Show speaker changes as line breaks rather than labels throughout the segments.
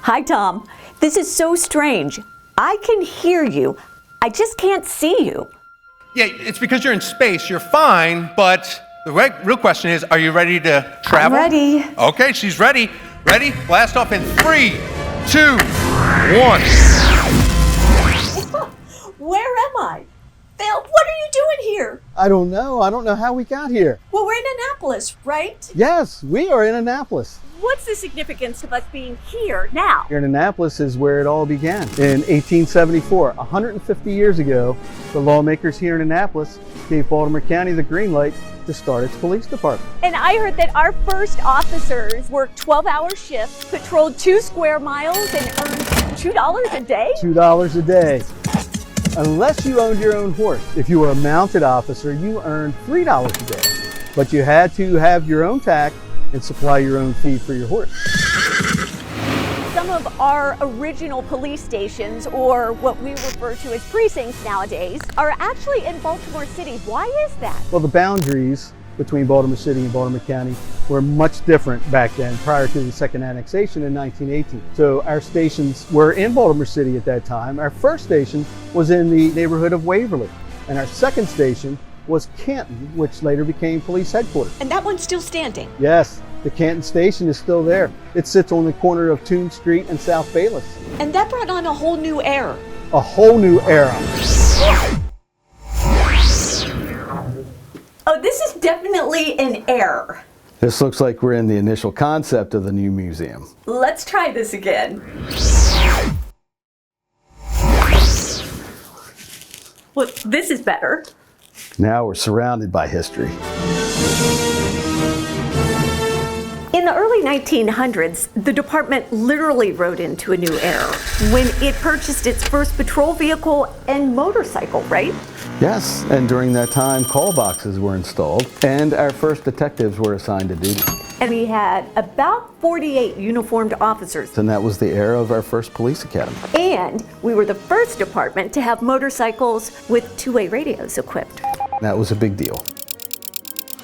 Hi, Tom. This is so strange. I can hear you. I just can't see you.
Yeah, it's because you're in space. You're fine, but the real question is, are you ready to travel?
I'm ready.
Okay, she's ready. Ready? Blast off in 3, 2, 1.
Where am I? Phil, what are you doing here?
I don't know. I don't know how we got here.
Well, we're in Annapolis, right?
Yes, we are in Annapolis.
What's the significance of us being here now?
Here in Annapolis is where it all began. In 1874, 150 years ago, the lawmakers here in Annapolis gave Baltimore County the green light to start its police department.
And I heard that our first officers worked 12-hour shifts, patrolled 2 square miles, and earned $2 a day?
$2 a day. Unless you owned your own horse. If you were a mounted officer, you earned $3 a day. But you had to have your own tack and supply your own feed for your horse.
Some of our original police stations, or what we refer to as precincts nowadays, are actually in Baltimore City. Why is that?
Well, the boundaries between Baltimore City and Baltimore County were much different back then, prior to the second annexation in 1918. So our stations were in Baltimore City at that time. Our first station was in the neighborhood of Waverly, and our second station was Canton, which later became police headquarters.
And that one's still standing?
Yes, the Canton station is still there. It sits on the corner of Toon Street and South Bayless.
And that brought on a whole new era.
A whole new era.
Oh, this is definitely an error.
This looks like we're in the initial concept of the new museum.
Let's try this again. Well, this is better.
Now we're surrounded by history.
In the early 1900s, the department literally rode into a new era when it purchased its first patrol vehicle and motorcycle, right?
Yes, and during that time, call boxes were installed, and our first detectives were assigned to duty.
And we had about 48 uniformed officers.
And that was the era of our first police academy.
And we were the first department to have motorcycles with two-way radios equipped.
That was a big deal.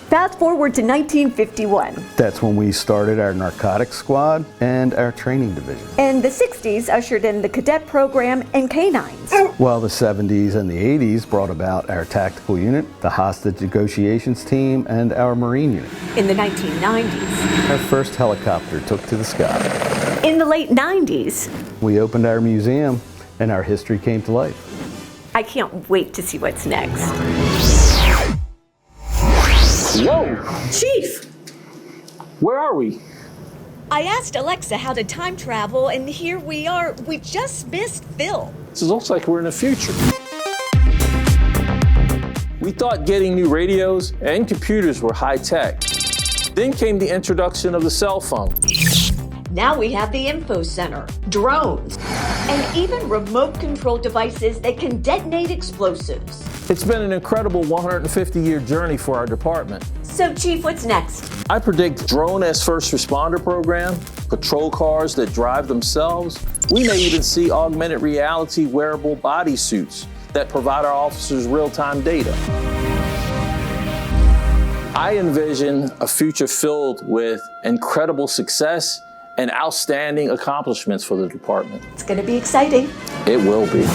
Fast forward to 1951.
That's when we started our narcotics squad and our training division.
And the 60s ushered in the cadet program and canines.
While the 70s and the 80s brought about our tactical unit, the hostage negotiations team, and our Marine unit.
In the 1990s.
Our first helicopter took to the sky.
In the late 90s.
We opened our museum and our history came to life.
I can't wait to see what's next.
Whoa!
Chief!
Where are we?
I asked Alexa how to time travel, and here we are. We just missed Phil.
This looks like we're in the future. We thought getting new radios and computers were high tech. Then came the introduction of the cell phone.
Now we have the info center, drones, and even remote control devices that can detonate explosives.
It's been an incredible 150-year journey for our department.
So, Chief, what's next?
I predict drone as first responder program, patrol cars that drive themselves. We may even see augmented reality wearable bodysuits that provide our officers real-time data. I envision a future filled with incredible success and outstanding accomplishments for the department.
It's going to be exciting.
It will be.